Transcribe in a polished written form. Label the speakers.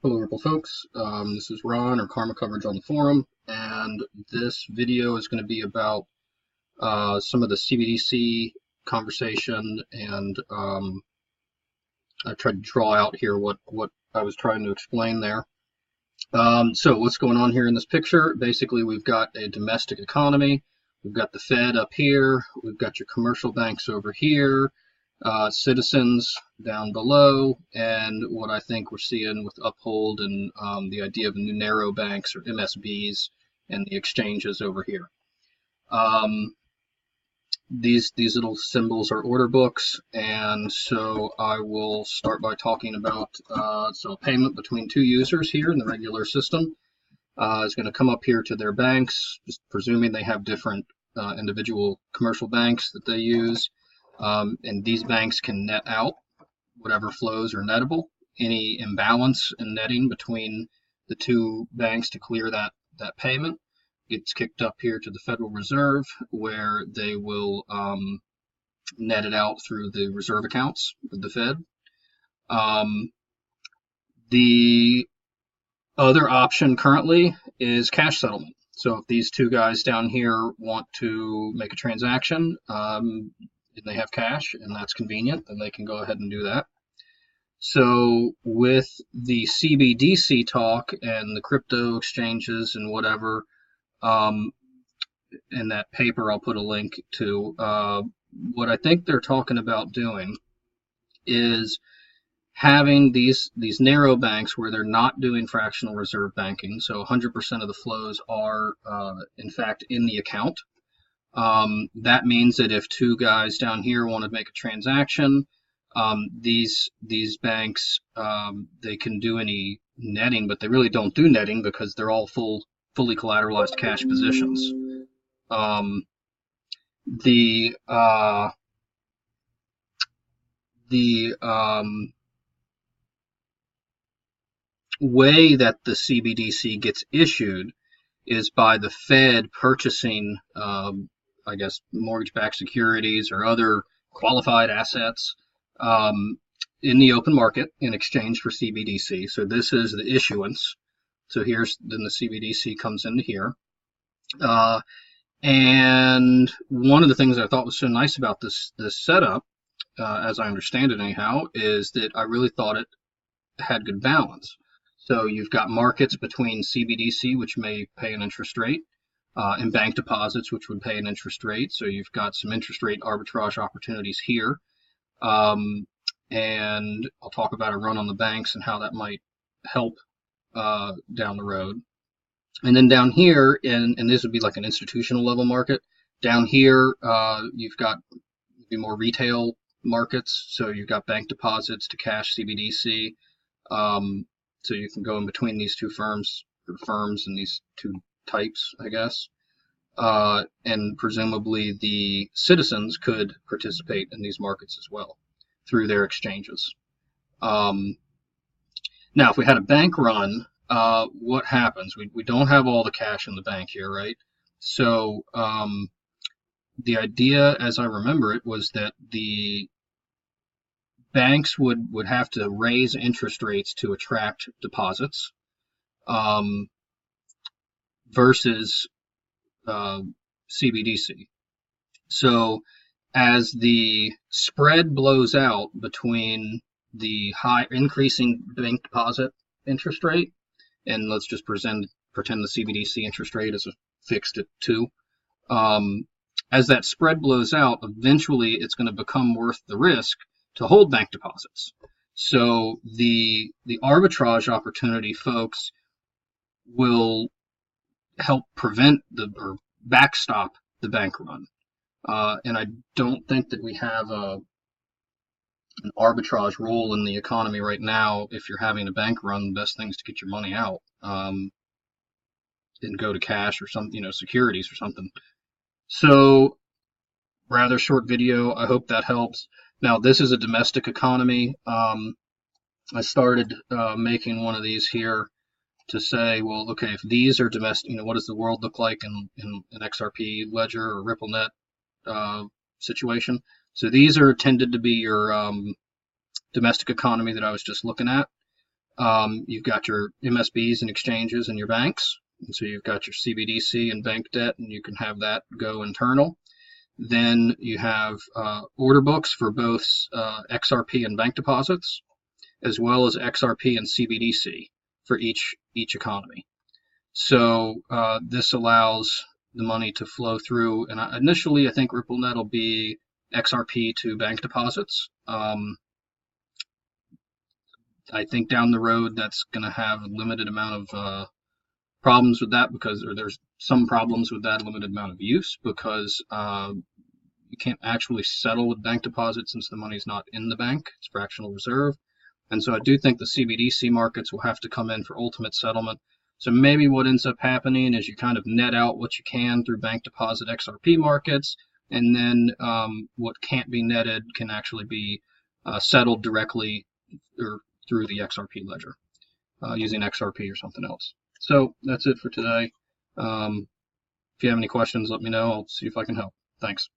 Speaker 1: Hello, Ripple folks. This is Ron, or Karma Coverage on the forum, and this video is going to be about some of the CBDC conversation, and I tried to draw out here what I was trying to explain there. So what's going on here in this picture? Basically, we've got a domestic economy. We've got the Fed up here. We've got your commercial banks over here. Citizens down below, and what I think we're seeing with Uphold and the idea of new narrow banks or MSBs and the exchanges over here. These little symbols are order books, and so I will start by talking about so payment between two users here in the regular system is going to come up here to their banks, just presuming they have different individual commercial banks that they use. And these banks can net out whatever flows are nettable. Any imbalance in netting between the two banks to clear that payment gets kicked up here to the Federal Reserve, where they will net it out through the reserve accounts of the Fed. The other option currently is cash settlement. So if these two guys down here want to make a transaction, if they have cash and that's convenient, then they can go ahead and do that. So with the CBDC talk and the crypto exchanges and whatever, in that paper I'll put a link to, what I think they're talking about doing is having these narrow banks where they're not doing fractional reserve banking, so 100% of the flows are in fact in the account. That means that if two guys down here want to make a transaction, these banks, they can do any netting, but they really don't do netting because they're all fully collateralized cash positions. The way that the CBDC gets issued is by the Fed purchasing I guess mortgage-backed securities or other qualified assets in the open market in exchange for CBDC. So this is the issuance. So here's then the CBDC comes into here. And one of the things I thought was so nice about this setup, as I understand it anyhow, is that I really thought it had good balance. So you've got markets between CBDC, which may pay an interest rate, and bank deposits, which would pay an interest rate. So you've got some interest rate arbitrage opportunities here. And I'll talk about a run on the banks and how that might help down the road. And then down here, and this would be like an institutional level market, down here you've got maybe more retail markets. So you've got bank deposits to cash CBDC. So you can go in between these two firms and these two types, I guess, and presumably the citizens could participate in these markets as well through their exchanges. Now, if we had a bank run, what happens? We don't have all the cash in the bank here, right? So the idea, as I remember it, was that the banks would have to raise interest rates to attract deposits. Versus CBDC. So as the spread blows out between the high increasing bank deposit interest rate, and let's just pretend the CBDC interest rate is fixed at 2, as that spread blows out, eventually it's going to become worth the risk to hold bank deposits. So the arbitrage opportunity folks will help prevent or backstop the bank run. And I don't think that we have an arbitrage role in the economy right now. If you're having a bank run, the best thing is to get your money out and go to cash or some, securities or something. So rather short video. I hope that helps. Now, this is a domestic economy. I started making one of these here to say, well, okay, if these are domestic, what does the world look like in an XRP ledger or RippleNet situation? So these are tended to be your domestic economy that I was just looking at. You've got your MSBs and exchanges and your banks. And so you've got your Cbdc and bank debt, and you can have that go internal. Then you have order books for both XRP and bank deposits, as well as XRP and Cbdc for each economy. So this allows the money to flow through. And initially, I think RippleNet will be XRP to bank deposits. I think down the road that's going to have a limited amount of problems with that, because there's some problems with that limited amount of use, because you can't actually settle with bank deposits since the money's not in the bank. It's fractional reserve. And so I do think the Cbdc markets will have to come in for ultimate settlement. So maybe what ends up happening is you kind of net out what you can through bank deposit XRP markets, and then what can't be netted can actually be settled directly or through the XRP ledger using XRP or something else. So that's it for today. If you have any questions, let me know. I'll see if I can help. Thanks.